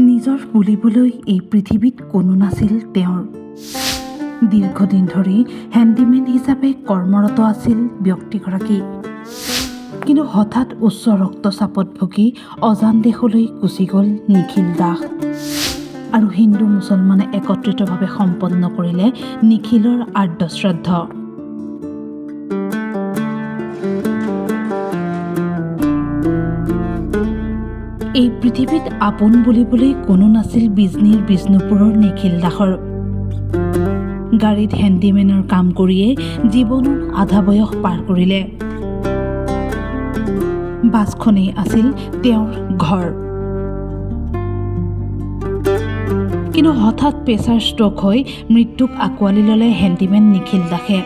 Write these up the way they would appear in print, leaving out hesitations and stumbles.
নিজৰ বুলিবলৈ এই পৃথিৱীত কোনো নাছিল তেওঁৰ। দীৰ্ঘদিন ধৰি হেণ্ডিমেন হিচাপে কৰ্মৰত আছিল ব্যক্তিগৰাকী। কিন্তু হঠাৎ উচ্চ ৰক্তচাপত ভুগি অজান দেশলৈ গুচি গ'ল নিখিল দাস। আৰু হিন্দু মুছলমানে একত্ৰিতভাৱে সম্পন্ন কৰিলে নিখিলৰ আৰ্দ্যশ্ৰাদ্ধ। এই পৃথিৱীত আপোন বুলিবলৈ কোনো নাছিল বিজনীৰ বিষ্ণুপুৰৰ নিখিল দাসৰ। গাড়ীত হেণ্ডিমেনৰ কাম কৰিয়ে জীৱনৰ আধা বয়স পাৰ কৰিলে। বাছখনেই আছিল তেওঁৰ ঘৰ। কিন্তু হঠাৎ প্ৰেছাৰ ষ্ট্ৰক হৈ মৃত্যুক আঁকোৱালি ল'লে হেণ্ডিমেন নিখিল দাসে।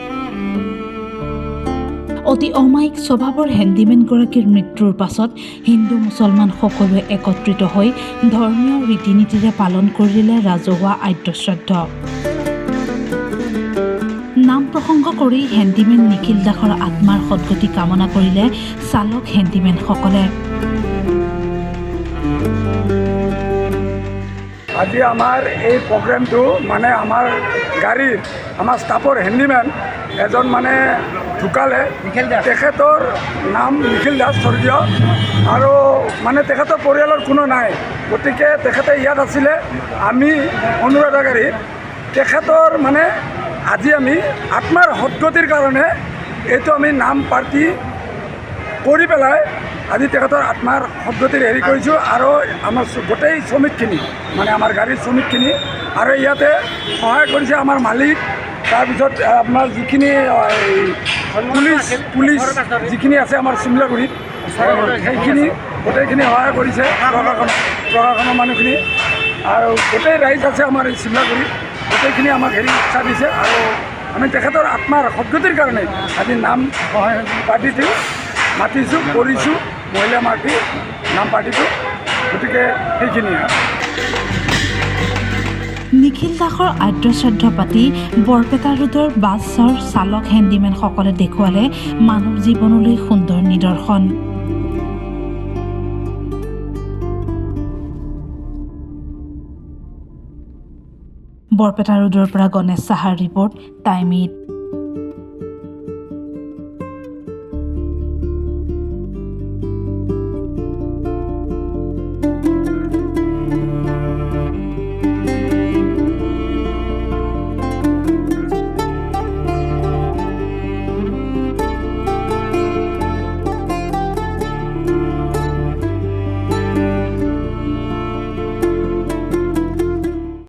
অতি অমায়িক স্বভাৱৰ হেণ্ডিমেনগৰাকীৰ মৃত্যুৰ পাছত হিন্দু মুছলমান সকলোৱে একত্ৰিত হৈ ধৰ্মীয় ৰীতি নীতিৰে পালন কৰিলে ৰাজহুৱা আৰ্দ্যশ্ৰাদ্ধ। নাম প্ৰসংগ কৰি হেণ্ডিমেন নিখিল দাসৰ আত্মাৰ সদ্গতি কামনা কৰিলে চালক হেণ্ডিমেনসকলে। আজি আমাৰ এই প্ৰগ্ৰেমটো মানে আমাৰ গাড়ীৰ আমাৰ ষ্টাফৰ হেণ্ডিমেন এজন মানে ঢুকালে। তেখেতৰ নাম নিখিল দাস স্বৰ্গীয়, আৰু মানে তেখেতৰ পৰিয়ালৰ কোনো নাই। গতিকে তেখেতে ইয়াত আছিলে, আমি অনুৰাধাকাৰীত তেখেতৰ মানে আজি আমি আত্মাৰ সদ্গতিৰ কাৰণে এইটো আমি নাম পাৰ্টি কৰি পেলাই আজি তেখেতৰ আত্মাৰ সদ্গতিৰ হেৰি কৰিছোঁ। আৰু আমাৰ গোটেই শ্ৰমিকখিনি মানে আমাৰ গাড়ীৰ শ্ৰমিকখিনি আৰু ইয়াতে সহায় কৰিছে আমাৰ মালিক, তাৰপিছত আপোনাৰ যিখিনি পুলিচ যিখিনি আছে আমাৰ চিমলাগুৰিত সেইখিনি গোটেইখিনি সহায় কৰিছে, প্ৰশাসনৰ মানুহখিনি আৰু গোটেই ৰাইজ আছে আমাৰ এই চিমলাগুৰিত, গোটেইখিনি আমাক হেৰি উৎসাহ দিছে। আৰু আমি তেখেতৰ আত্মাৰ সদ্গতিৰ কাৰণে আজি নাম পাৰ্টিটো মাতিছোঁ, কৰিছোঁ, মহিলা মাতি নাম পাৰ্টিটো। গতিকে সেইখিনিয়ে। নিখিল দাসৰ আৰ্দ্যশ্ৰাদ্ধ পাতি বৰপেটা ৰোডৰ বাছৰ চালক হেণ্ডিমেনসকলে দেখুৱালে মানৱ জীৱনলৈ সুন্দৰ নিদৰ্শন। বৰপেটা ৰোডৰ পৰা গণেশ চাহাৰ ৰিপৰ্ট, টাইম 8।